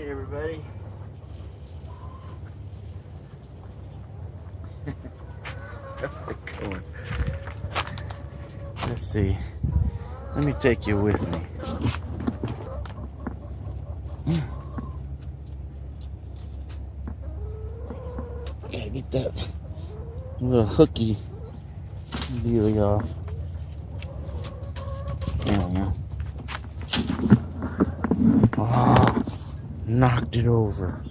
Hey everybody. How's it going? Let's see. Let me take you with me. Gotta get that little hooky dealie off. There we go. Oh, knocked it over.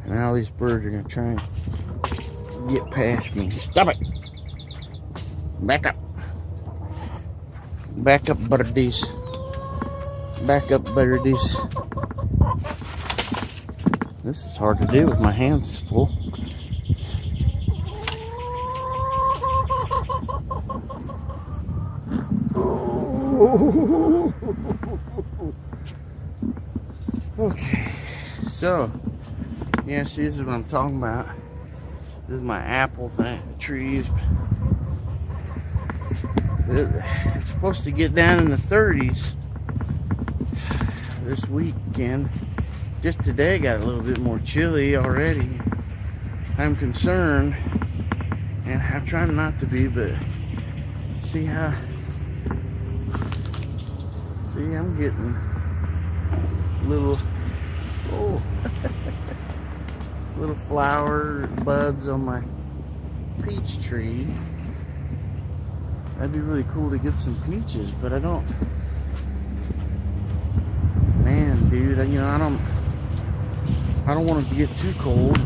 Now these birds are gonna try and get past me. Stop it! Back up. Back up, birdies. Back up, birdies. This is hard to do with my hands full. Okay, so yeah, see, this is what I'm talking about. This is my apple trees. It's supposed to get down in the 30s this weekend. Just today got a little bit more chilly already. I'm concerned, and I'm trying not to be, but see I'm getting little little flower buds on my peach tree. That'd be really cool to get some peaches, but I don't. Man, dude, I don't want it to get too cold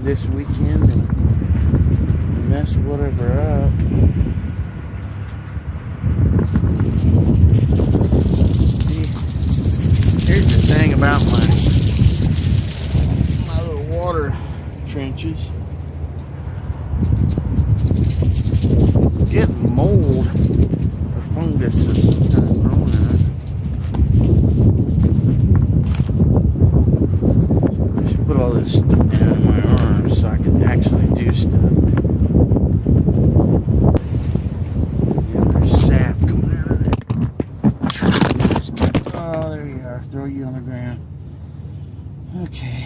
this weekend and mess whatever up. Here's the thing about my little water trenches. Getting mold or fungus of some kind growing in it. I should put all this stuff down in my arms so I can actually do stuff. Yeah, there's sap coming out of there. Oh, there you are. Throw you on the ground. Okay.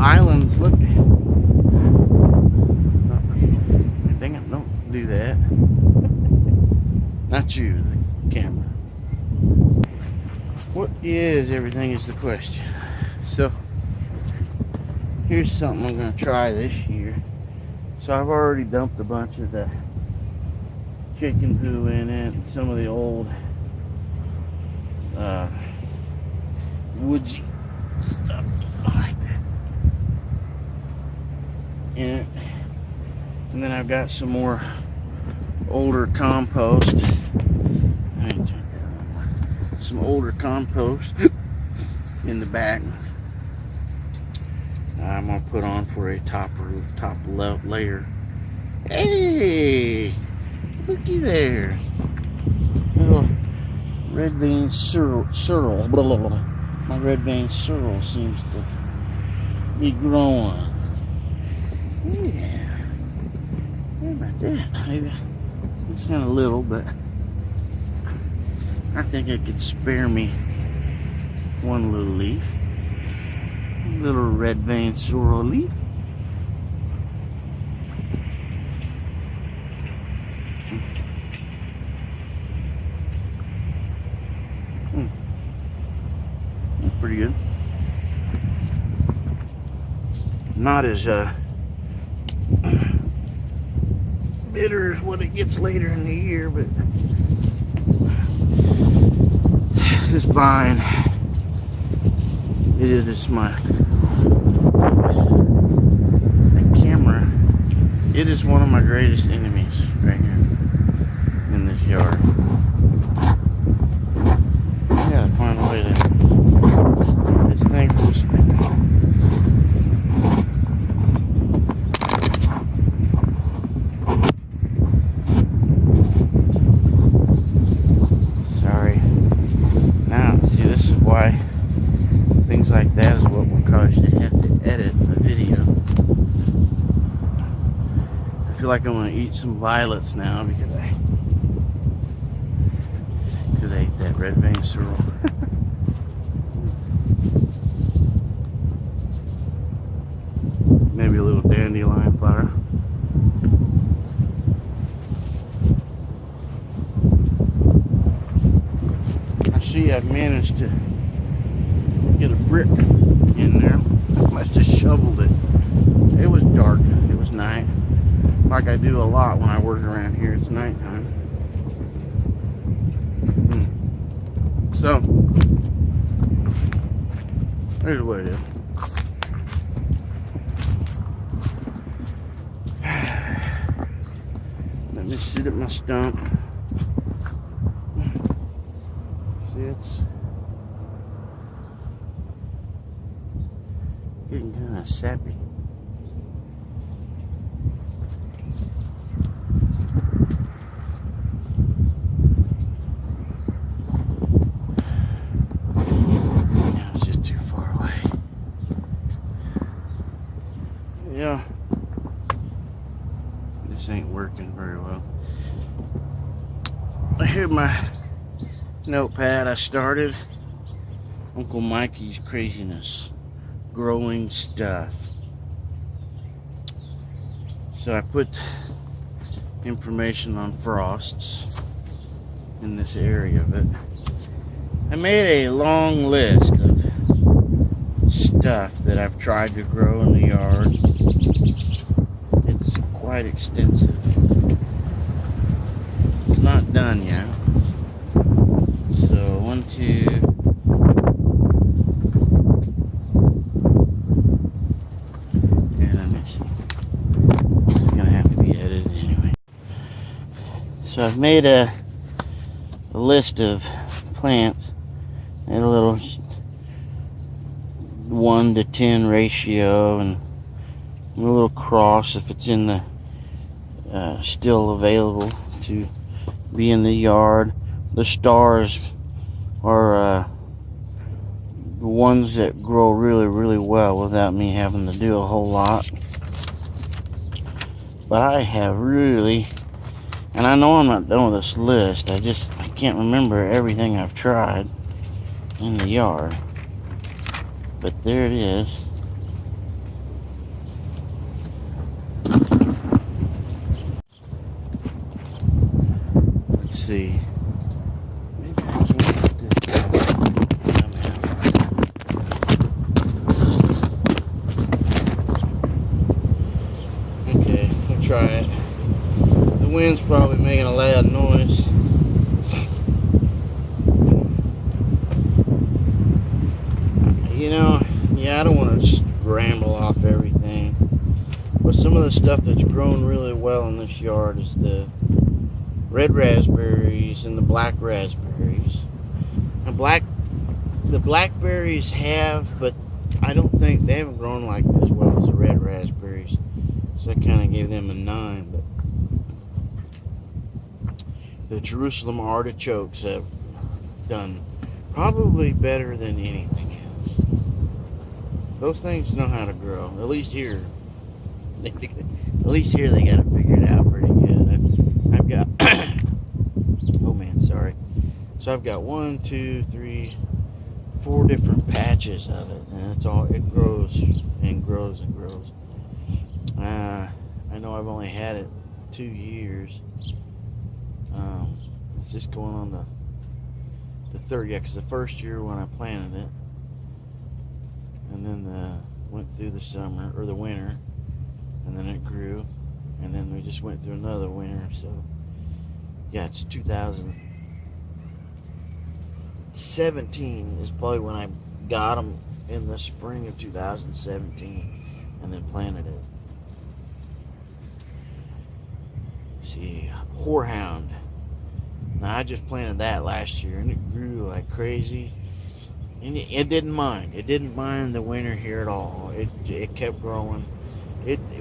Islands, look. Dang it, don't do that. Not you, the camera. What is everything is the question. So, here's something I'm going to try this year. So, I've already dumped a bunch of the chicken poo in it, and some of the old woodsy stuff like that. In it. And then I've got some more older compost. Some older compost in the back. I'm gonna put on for a top layer. Hey, looky there, little red vein sorrel. My red vein sorrel seems to be growing. Yeah, how about that? Maybe it's kind of little, but I think I could spare me one little leaf, little red vein sorrel leaf. That's pretty good. Not as bitter as what it gets later in the year, but this vine, it is my camera. It is one of my greatest enemies right here in this yard. I gotta find a way to get this thing full spin. why things like that is what will cause you to have to edit a video. I feel like I want to eat some violets now because I ate that red vein sorrel. Maybe a little dandelion flower. I see I've managed to get a brick in there. I must have shoveled it. It was dark. It was night. Like I do a lot when I work around here. It's nighttime. So, here's what it is. Let me sit at my stump. See, it's getting kind of sappy. See, now it's just too far away. Yeah. This ain't working very well. Here's my notepad I started. Uncle Mikey's craziness. Growing stuff. So I put information on frosts in this area of it. I made a long list of stuff that I've tried to grow in the yard. It's quite extensive. It's not done yet. So 1, 2. And let me see. It's gonna have to be edited anyway. So I've made a list of plants and a little 1 to 10 ratio, and a little cross if it's in the still available to be in the yard. The stars are the ones that grow really well without me having to do a whole lot. But I have really, and I know I'm not done with this list, I can't remember everything I've tried in the yard. But there it is. Let's see. Maybe I can't get this Okay, we'll try it. The wind's probably making a loud noise. You know, yeah, I don't want to just ramble off everything, but some of the stuff that's grown really well in this yard is the red raspberries and the black raspberries. And the blackberries have, but I don't think they haven't grown like as well as the red raspberries, so I kind of gave them a 9. But the Jerusalem artichokes have done probably better than anything. Those things know how to grow. At least here. At least here they got it figured out pretty good. I've got oh man, sorry. So I've got 1, 2, 3, 4 different patches of it, and it grows and grows and grows. I know I've only had it 2 years. It's just going on the third year, because the first year when I planted it, and then went through the summer or the winter, and then it grew, and then we just went through another winter. So yeah, it's 2017 is probably when I got them, in the spring of 2017, and then planted it. See, horehound. Now I just planted that last year, and it grew like crazy. And it didn't mind. It didn't mind the winter here at all. It kept growing.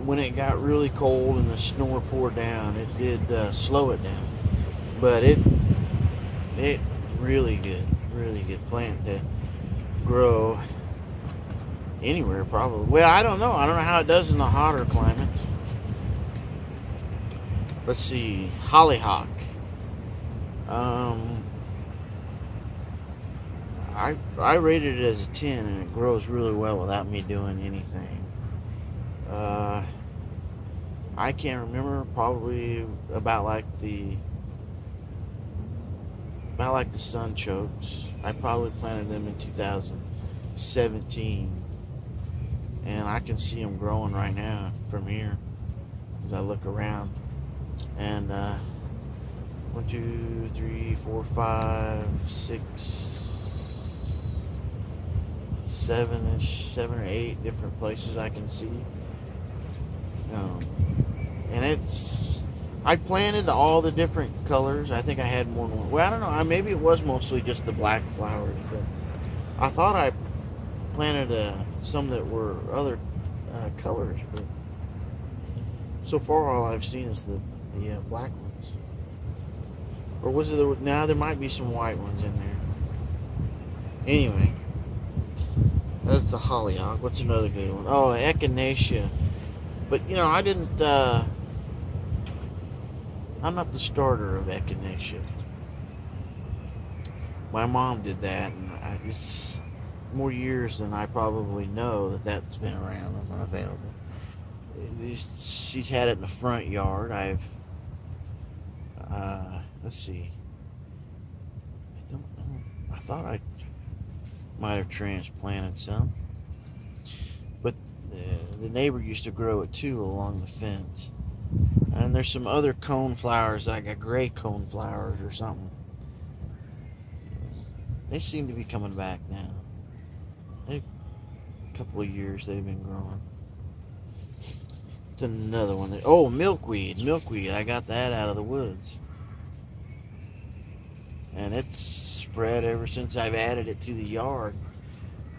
When it got really cold and the snow poured down, it did slow it down. But it really good plant. grow anywhere probably. Well, I don't know. I don't know how it does in the hotter climates. Let's see, hollyhock. I rated it as a 10, and it grows really well without me doing anything. I can't remember. Probably about like the sunchokes. I probably planted them in 2017, and I can see them growing right now from here as I look around. And 1, 2, 3, 4, 5, 6, 7 or 8 different places I can see. And I planted all the different colors. I think I had more than one. Well, I don't know. Maybe it was mostly just the black flowers, but I thought I planted some that were other colors. But so far, all I've seen is the black ones. Or was it now? There might be some white ones in there. Anyway, that's the hollyhock. What's another good one? Oh, echinacea. But I didn't. I'm not the starter of echinacea. My mom did that, and it's more years than I probably know that's been around and available. She's had it in the front yard. Let's see. I don't know. I thought I might have transplanted some, but the neighbor used to grow it too along the fence. And there's some other cone flowers, like a gray cone flowers or something. They seem to be coming back now. A couple of years they've been growing. It's another one. Oh, milkweed. Milkweed. I got that out of the woods. And it's spread ever since I've added it to the yard.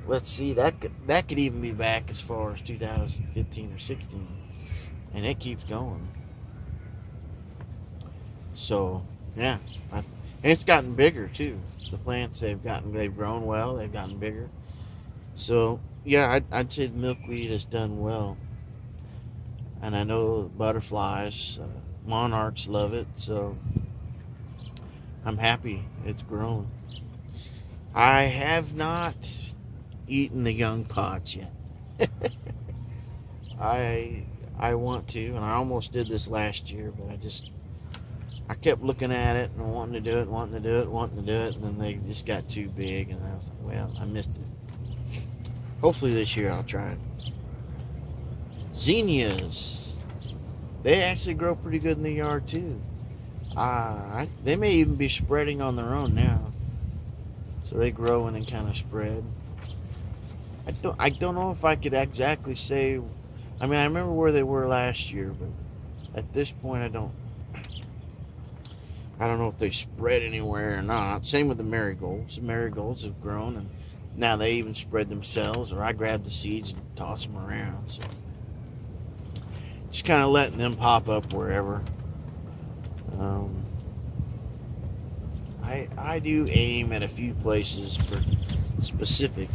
Let's see, that could even be back as far as 2015 or 16. And it keeps going. So, yeah. And it's gotten bigger, too. The plants, they've grown well. They've gotten bigger. So, yeah, I'd say the milkweed has done well. And I know butterflies, monarchs love it. So, I'm happy it's grown. I have not eaten the young pods yet. I want to, and I almost did this last year, but I kept looking at it and wanting to do it, and then they just got too big, and I was like, well, I missed it. Hopefully this year I'll try it. Zinnias. They actually grow pretty good in the yard too. They may even be spreading on their own now. So they grow and then kind of spread. I don't know if I could exactly say. I mean, I remember where they were last year, but at this point I don't know if they spread anywhere or not. Same with the marigolds. The marigolds have grown, and now they even spread themselves, or I grab the seeds and toss them around. So just kind of letting them pop up wherever. I do aim at a few places for specific.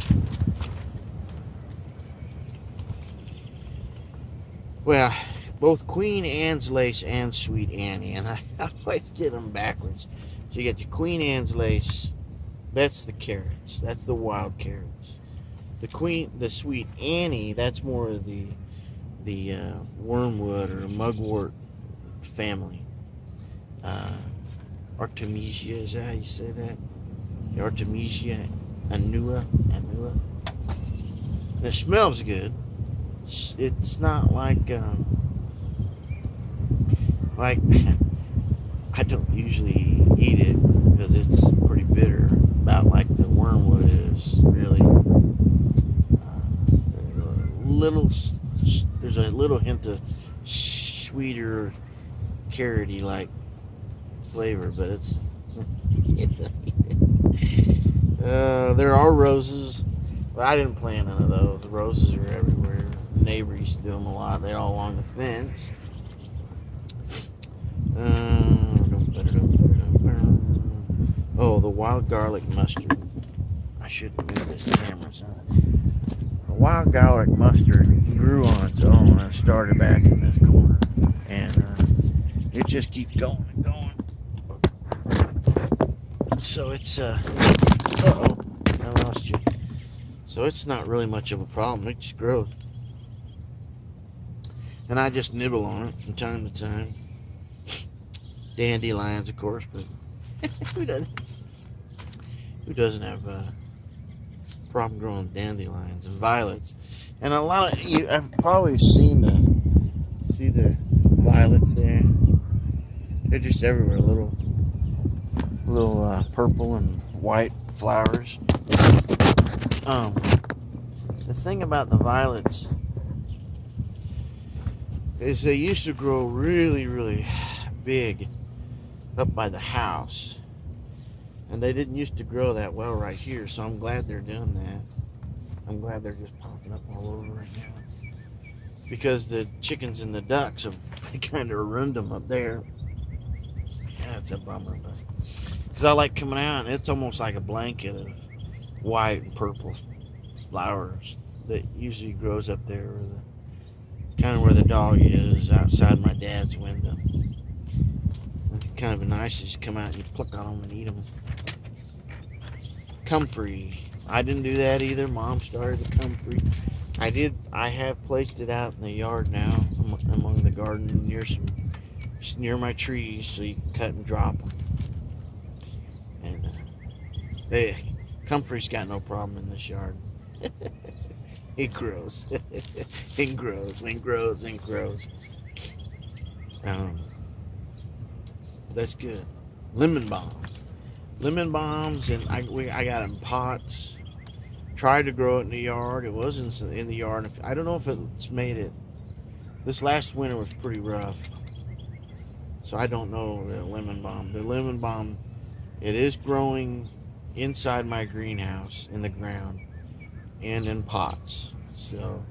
Well, both Queen Anne's lace and Sweet Annie, and I always get them backwards. So you got your Queen Anne's lace, that's the carrots, that's the wild carrots. The Sweet Annie, that's more of the wormwood or mugwort family. Artemisia, is that how you say that? Artemisia annua. And it smells good. It's not like I don't usually eat it because it's pretty bitter, about like the wormwood is, really. There's a little hint of sweeter, carroty like flavor, but it's there are roses, but I didn't plant none of those. The roses are everywhere. The neighbor used to do them a lot. They're all along the fence. Oh, the wild garlic mustard. I shouldn't move this camera. So. A wild garlic mustard grew on its own and started back in this corner. And it just keeps going and going. So it's, uh-oh, I lost you. So it's not really much of a problem. It just grows. And I just nibble on it from time to time. Dandelions, of course, but who doesn't have a problem growing dandelions and violets? And a lot of you have probably seen the violets there. They're just everywhere, little purple and white flowers. The thing about the violets is they used to grow really, really big up by the house, and they didn't used to grow that well right here. So I'm glad they're doing that. I'm glad they're just popping up all over right now, because the chickens and the ducks have kind of ruined them up there. That's a bummer, but because I like coming out, and it's almost like a blanket of white and purple flowers that usually grows up there, where the kind of where the dog is, outside my dad's window. It's kind of nice to just come out and you pluck on them and eat them. Comfrey. I didn't do that either. Mom started the comfrey. I have placed it out in the yard now, among the garden near my trees, so you can cut and drop them. And comfrey's got no problem in this yard. It grows. It grows and grows and grows. That's good. Lemon balms, and I got it in pots. Tried to grow it in the yard. It wasn't in the yard. I don't know if it's made it. This last winter was pretty rough, so I don't know the lemon balm. The lemon balm, it is growing inside my greenhouse in the ground and in pots. So,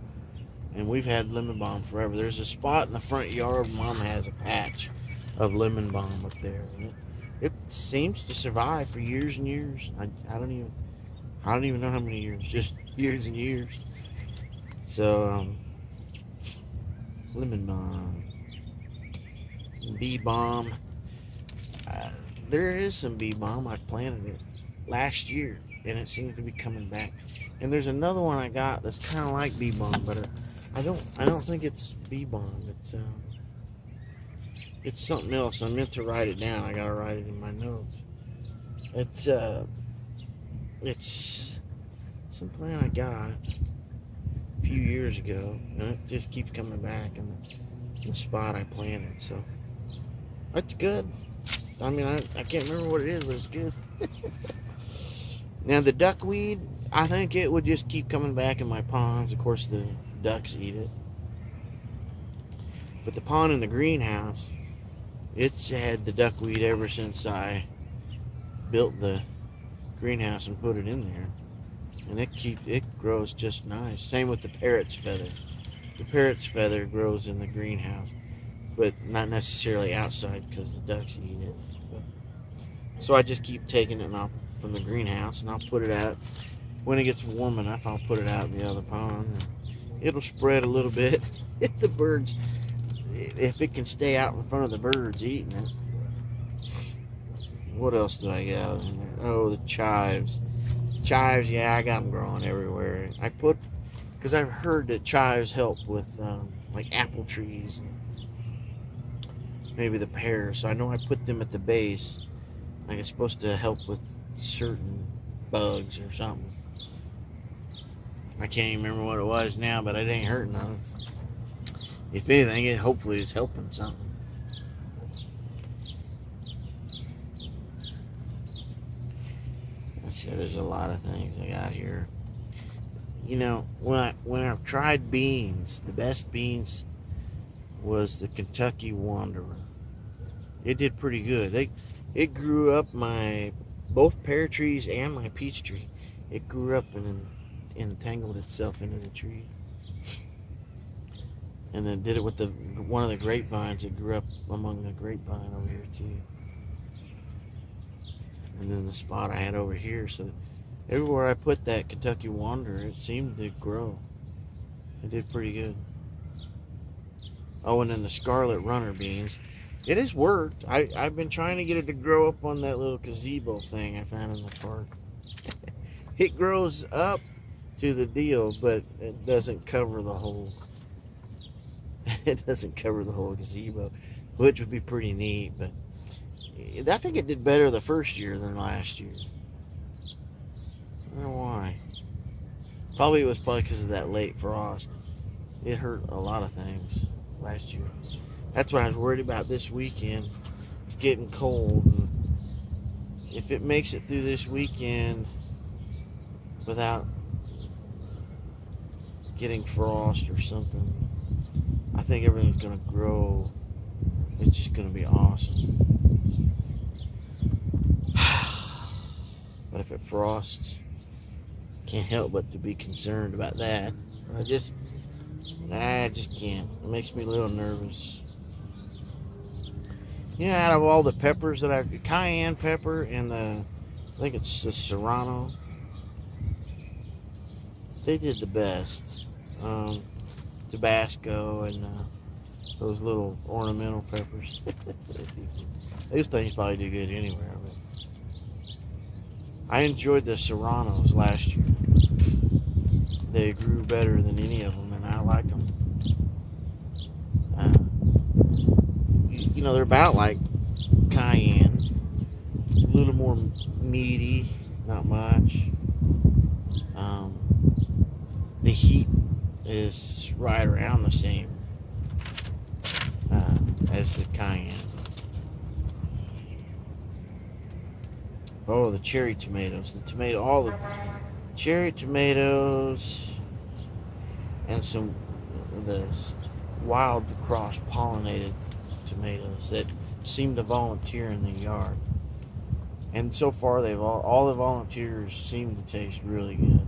and we've had lemon balm forever. There's a spot in the front yard. Mom has a patch of lemon balm up there, and it seems to survive for years and years. I don't even know how many years, just years and years. So lemon balm, bee balm. There is some bee balm. I planted it last year, and it seems to be coming back. And there's another one I got that's kind of like bee balm, but I don't think it's bee balm. It's something else. I meant to write it down. I gotta write it in my notes. It's some plant I got a few years ago, and it just keeps coming back in the spot I planted. So that's good. I mean, I can't remember what it is, but it's good. Now the duckweed, I think it would just keep coming back in my ponds. Of course, the ducks eat it. But the pond in the greenhouse, it's had the duckweed ever since I built the greenhouse and put it in there. And it grows just nice. Same with the parrot's feather. The parrot's feather grows in the greenhouse, but not necessarily outside because the ducks eat it. So I just keep taking it from the greenhouse, and I'll put it out. When it gets warm enough, I'll put it out in the other pond. And it'll spread a little bit. If the birds, if it can stay out in front of the birds eating it. What else do I got in there? Oh, the chives. Chives, yeah, I got them growing everywhere. Because I've heard that chives help with like apple trees, and maybe the pears. So I know I put them at the base. Like it's supposed to help with certain bugs or something. I can't even remember what it was now, but it ain't hurting none. If anything, hopefully it's helping something. I said there's a lot of things I got here. You know, when I've tried beans, the best beans was the Kentucky Wanderer. It did pretty good. It grew up both pear trees and my peach tree. It grew up and entangled itself into the tree. And then did it with one of the grapevines. It grew up among the grapevine over here too. And then the spot I had over here. So Everywhere I put that Kentucky Wanderer, it seemed to grow. It did pretty good. Oh, and then the Scarlet Runner beans. It has worked. I've been trying to get it to grow up on that little gazebo thing I found in the park. It grows up to the deal, but it doesn't cover the whole. It doesn't cover the whole gazebo, which would be pretty neat. But I think it did better the first year than last year. I don't know why. Probably it was because of that late frost. It hurt a lot of things last year. That's what I was worried about this weekend. It's getting cold. And if it makes it through this weekend without getting frost or something, I think everything's going to grow. It's just going to be awesome. But if it frosts, can't help but to be concerned about that. I just can't. It makes me a little nervous. Yeah, out of all the peppers that I've, cayenne pepper and I think it's the serrano, they did the best. Tabasco and those little ornamental peppers. Those things probably do good anywhere. But I enjoyed the serranos last year. They grew better than any of them, and I like them. You know, they're about like cayenne, a little more meaty, not much. The heat is right around the same as the cayenne. Oh, the cherry tomatoes. All the cherry tomatoes and some of the wild cross-pollinated tomatoes that seem to volunteer in the yard. And so far, all the volunteers seem to taste really good.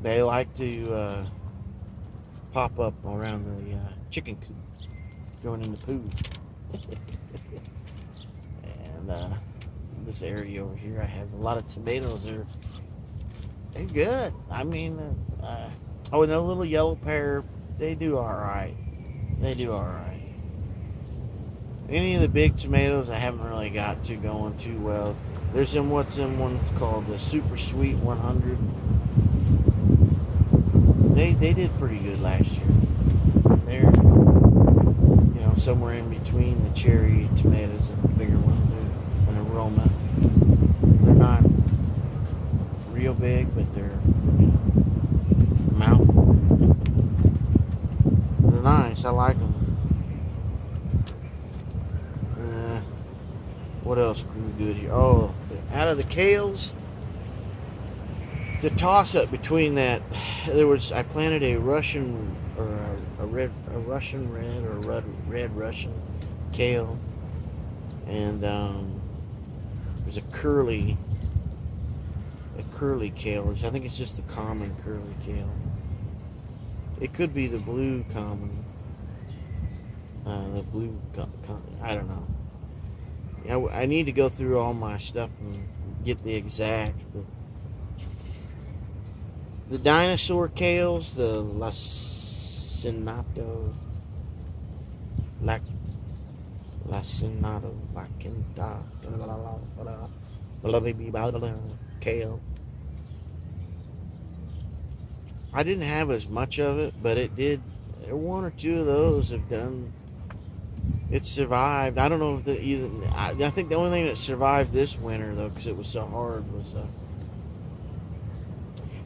They like to pop up around the chicken coop, going in the poo. And this area over here, I have a lot of tomatoes. They're good. I mean, oh, and the little yellow pear, they do all right. They do all right. Any of the big tomatoes, I haven't really got to going too well. There's what's in one called the Super Sweet 100. They did pretty good last year. They're, somewhere in between the cherry tomatoes and the bigger ones, an aroma. They're not real big, but they're mouthful. They're nice. I like them. What else can we do here? Oh, out of the kales, the toss-up between that. I planted a Russian or a Russian red or red Russian kale, and there's a curly kale, which I think it's just the common curly kale. It could be the blue common, I don't know. I need to go through all my stuff and get the exact. The dinosaur kales, the lacinato, kale. I didn't have as much of it, but it did. One or two of those have done. It survived. I don't know if I think the only thing that survived this winter, though, because it was so hard, was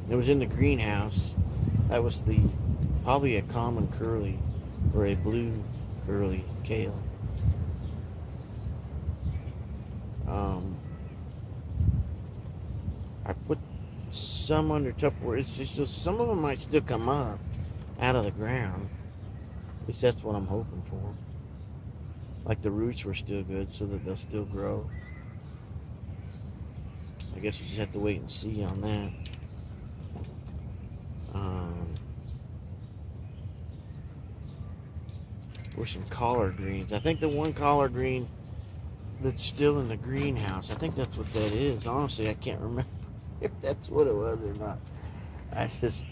it was in the greenhouse. That was probably a common curly or a blue curly kale. I put some under Tupperware. So some of them might still come up out of the ground. At least that's what I'm hoping for. Like the roots were still good, so that they'll still grow. I guess we just have to wait and see on that. Or some collard greens. I think the one collard green that's still in the greenhouse, I think that's what that is. Honestly, I can't remember. if that's what it was or not. I just,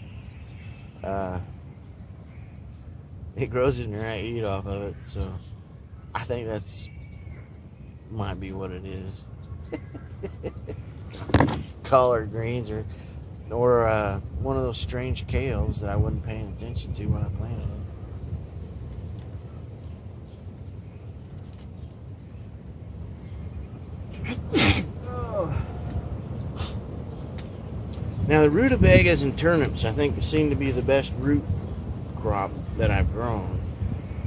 it grows in there. I eat off of it, so I think that's might be what it is. Collard greens or one of those strange kales that I wasn't paying attention to when I planted it. Now the rutabagas and turnips, I think, seem to be the best root crop that I've grown.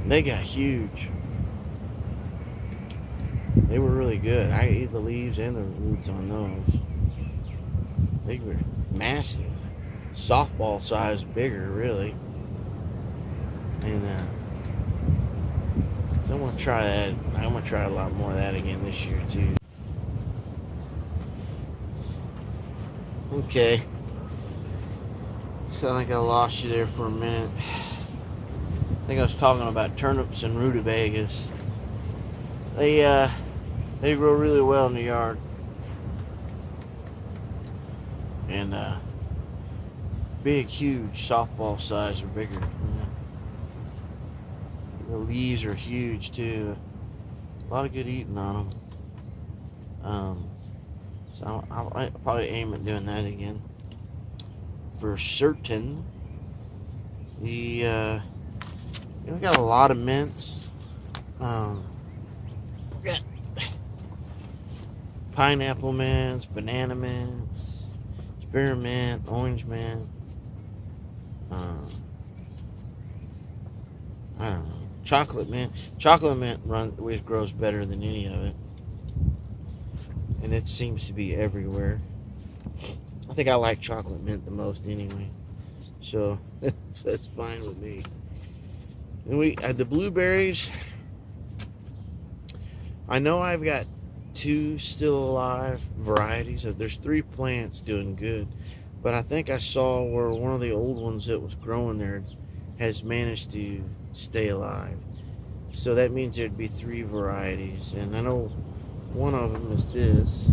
They got huge. They were really good. I ate the leaves and the roots on those. They were massive. Softball size bigger, really. And so I'm going to try that. I'm going to try a lot more of that again this year, too. Okay. So I think I lost you there for a minute. I think I was talking about turnips and rutabagas. They grow really well in the yard. And big, huge, softball size or bigger. The leaves are huge too. A lot of good eating on them. So I'll probably aim at doing that again. For certain. We got a lot of mints. We got pineapple mints, banana mints, spearmint, orange mint. I don't know. Chocolate mint. Chocolate mint grows better than any of it. And it seems to be everywhere. I think I like chocolate mint the most anyway. So that's fine with me. And the blueberries, I know I've got 2 still alive varieties. There's 3 plants doing good. But I think I saw where one of the old ones that was growing there has managed to stay alive. So that means there'd be 3 varieties. And I know one of them is this.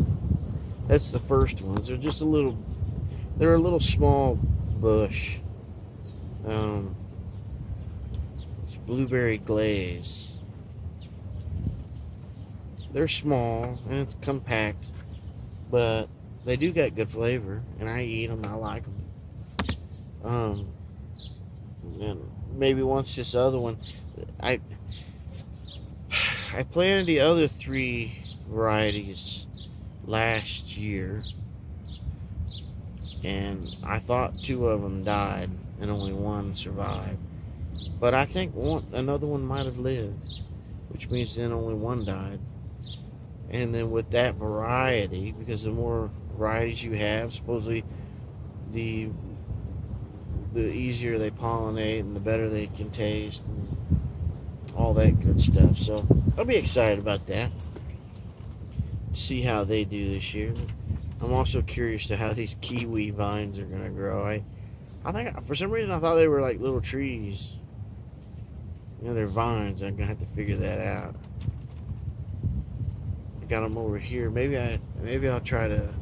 That's the first ones. They're just they're a little small bush. It's blueberry glaze. They're small and it's compact, but they do got good flavor, and I eat them. I like them. And maybe once this other one, I planted the other 3 varieties last year, and I thought 2 of them died and only 1 survived. But I think another one might have lived, which means then only 1 died. And then with that variety, because the more varieties you have, supposedly the easier they pollinate and the better they can taste and all that good stuff. So I'll be excited about that. See how they do this year. I'm also curious to how these kiwi vines are going to grow. I think for some reason I thought they were like little trees. They're vines. I'm going to have to figure that out. I got them over here. Maybe I'll try to.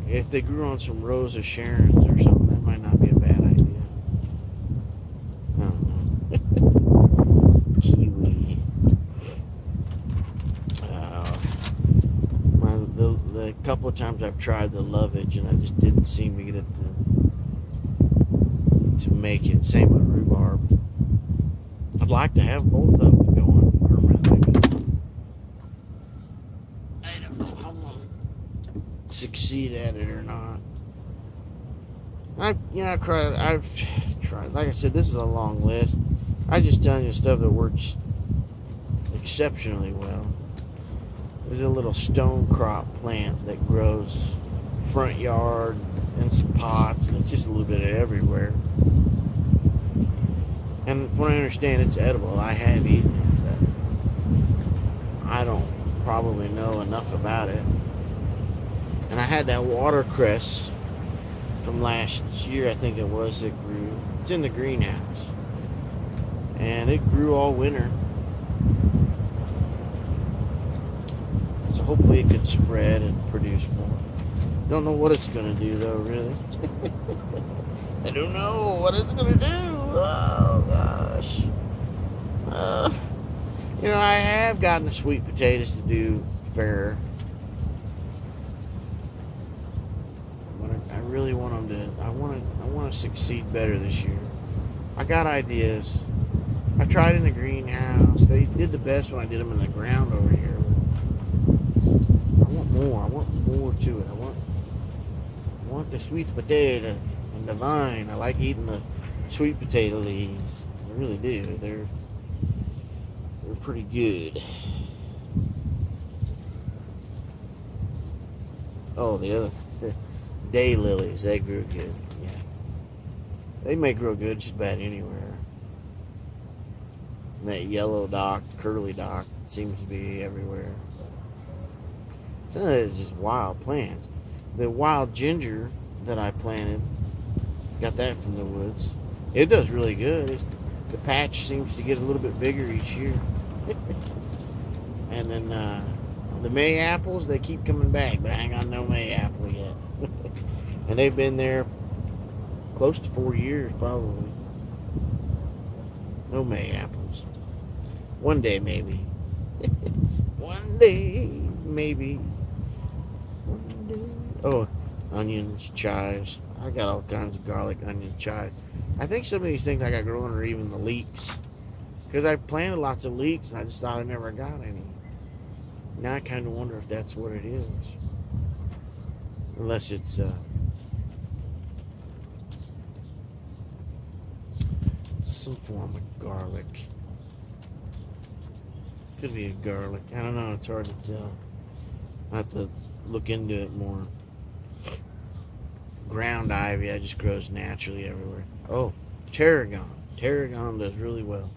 If they grew on some rows of Sharons or something, that might not be a bad idea. I don't know. Kiwi. The couple of times I've tried the lovage, and I just didn't seem to get it to make it. Same with rhubarb. I'd like to have both of them going permanently, but I don't know if I'm gonna succeed at it or not. I've tried. Like I said, this is a long list. I'm just telling you stuff that works exceptionally well. There's a little stone crop plant that grows front yard in some pots, and it's just a little bit of everywhere. And from what I understand, it's edible. I have eaten it, but I don't probably know enough about it. And I had that watercress from last year, I think it was, that grew. It's in the greenhouse. And it grew all winter. So hopefully it could spread and produce more. Don't know what it's gonna do though, really. I don't know what it's gonna do. Oh gosh. You know, I have gotten the sweet potatoes to do fair. I really want them to. I want to succeed better this year. I got ideas. I tried in the greenhouse. They did the best when I did them in the ground over here. I want more. I want more to it. I want the sweet potato and the vine. I like eating the sweet potato leaves. I really do. They're pretty good. Oh, the day lilies, they grew good. Yeah, they may grow good just about anywhere. And that yellow dock, curly dock, seems to be everywhere. Some of that is just wild plants. The wild ginger that I planted, got that from the woods. It does really good. The patch seems to get a little bit bigger each year. And then the May apples, they keep coming back, but I ain't got no May apple yet. And they've been there close to 4 years, probably. No May apples. One day, maybe. One day, maybe. One day. Oh, onions, chives. I got all kinds of garlic, onions, chives. I think some of these things I got growing are even the leeks. Because I planted lots of leeks and I just thought I never got any. Now I kind of wonder if that's what it is. Unless it's some form of garlic. Could be a garlic. I don't know. It's hard to tell. I have to look into it more. Ground ivy, that just grows naturally everywhere. Oh, tarragon. Tarragon does really well.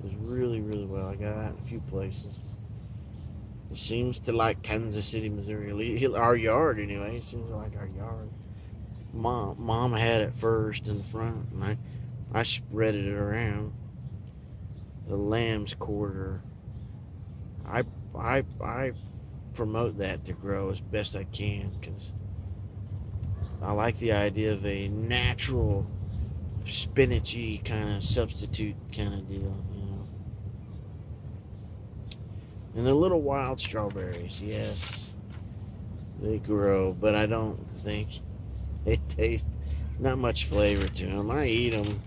Does really, really well. I got that in a few places. It seems to like Kansas City, Missouri. Our yard, anyway. It seems to like our yard. Mom had it first in the front, and I spread it around. The lamb's quarter. I promote that to grow as best I can because I like the idea of a natural spinachy kind of substitute kind of deal, you know. And the little wild strawberries, yes, they grow, but I don't think they taste not much flavor to them. I eat them.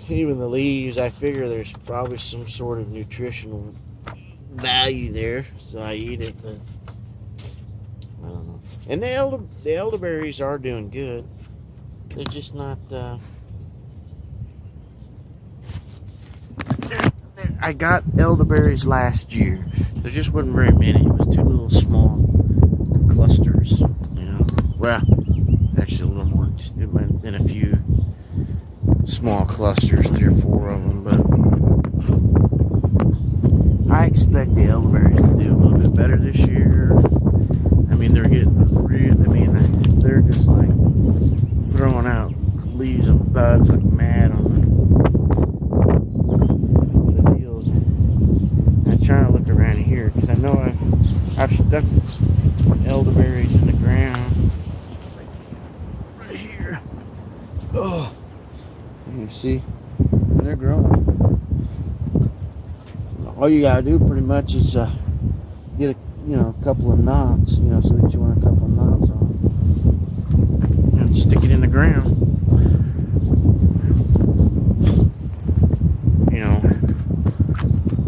Even the leaves, I figure there's probably some sort of nutritional value there, so I eat it, but I don't know. And the elderberries are doing good. They're just not I got elderberries last year. There just wasn't very many. It was two little small clusters, you know. Well, actually a little more. It might have been a few small clusters, 3 or 4 of them, but I expect the elderberries to do a little bit better this year. I mean, they're getting they're just like throwing out leaves and buds like mad on the field. I was trying to look around here because I know I've stuck elderberries in the ground right here. Oh, you see, they're growing. All you gotta do pretty much is get a couple of knots, so that you want a couple of knots on, and stick it in the ground.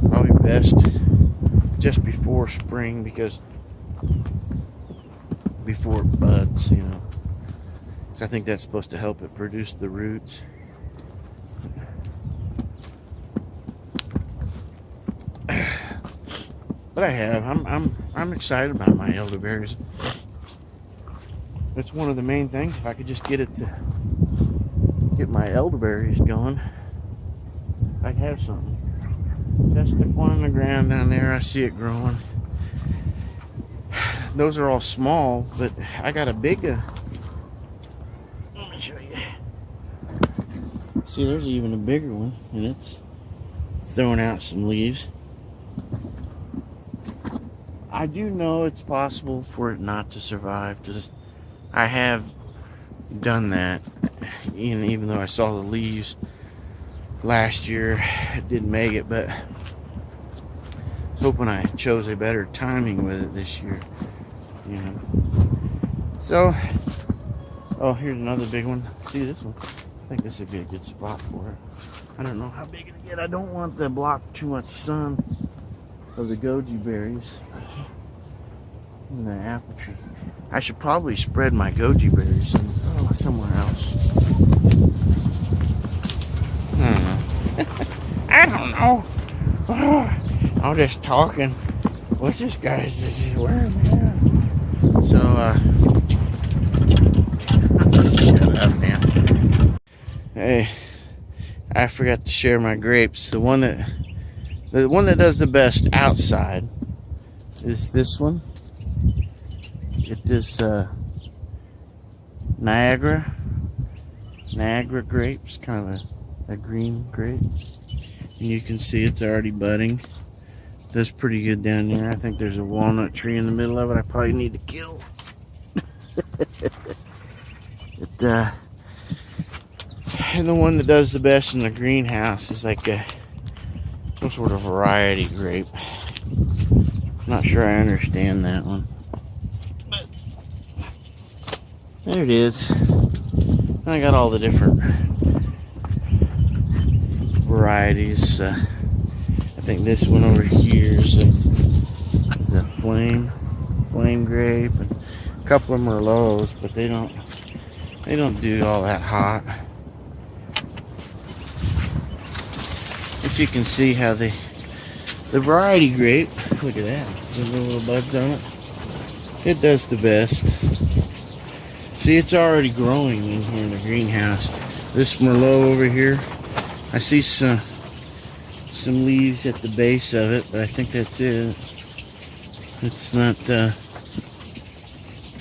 Probably best just before spring because before it buds, because I think that's supposed to help it produce the roots. But I'm excited about my elderberries. It's one of the main things. If I could just get my elderberries going, I'd have something. Just stick one in the ground down there. I see it growing. Those are all small, but I got a big. Let me show you. See, there's even a bigger one, and it's throwing out some leaves. I do know it's possible for it not to survive, because I have done that. Even though I saw the leaves last year, it didn't make it, but I was hoping I chose a better timing with it this year, you know. So, oh, here's another big one. See this one? I think this would be a good spot for it. I don't know how big it'll get. I don't want to block too much sun of the goji berries in the apple tree. I should probably spread my goji berries somewhere else. I don't know. I'm just talking. What's this guy's wearing, man? So, shut up, man. Hey, I forgot to share my grapes. The one that does the best outside is this one. It is Niagara grapes, kind of a green grape. And you can see it's already budding. Does pretty good down there. I think there's a walnut tree in the middle of it I probably need to kill. And the one that does the best in the greenhouse is like some sort of variety grape. Not sure I understand that one. But there it is. I got all the different varieties. I think this one over here is a flame grape, and a couple of Merlots, but they don't do all that hot. But you can see how the variety grape, look at that, there's little buds on it. It does the best. See, it's already growing in here in the greenhouse. This Merlot over here, I see some leaves at the base of it, but I think that's it. It's not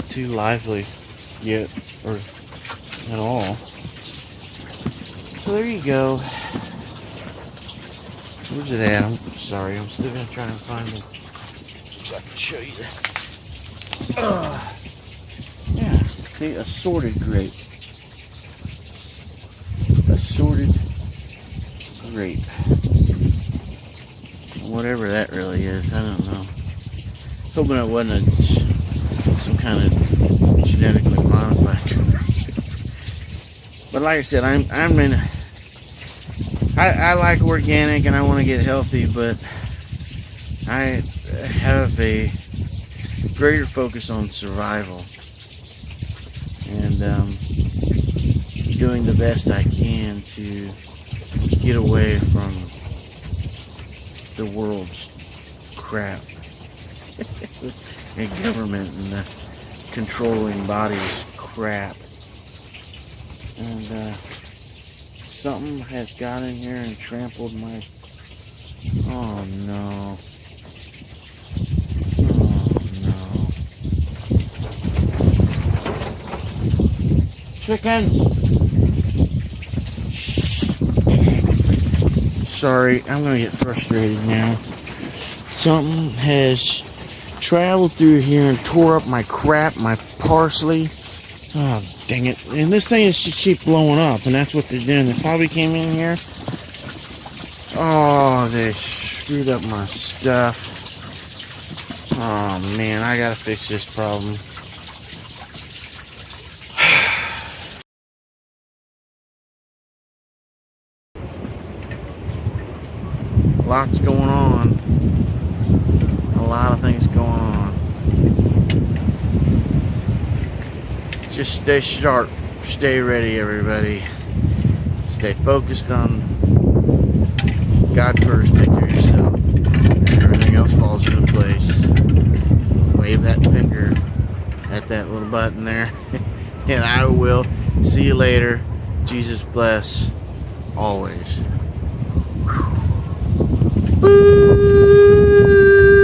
too lively yet, or at all. So there you go. Where's it at? I'm sorry, I'm still gonna try and find it so I can show you that. Yeah, see, assorted grape. Assorted grape. Whatever that really is, I don't know. Hoping it wasn't some kind of genetically modified. But like I said, I like organic and I want to get healthy, but I have a greater focus on survival and doing the best I can to get away from the world's crap. And government and the controlling bodies crap. And something has got in here and trampled my... Oh no. Oh no. Chickens! Shh. Sorry, I'm gonna get frustrated now. Something has traveled through here and tore up my crap, my parsley. Oh, dang it. And this thing is just keep blowing up, and that's what they're doing. They probably came in here. Oh, they screwed up my stuff. Oh, man, I gotta fix this problem. Lots going on. A lot of things going on. Just stay sharp, stay ready, everybody. Stay focused on God first, take care of yourself. Everything else falls into place. Wave that finger at that little button there. And I will see you later. Jesus bless always. Whew.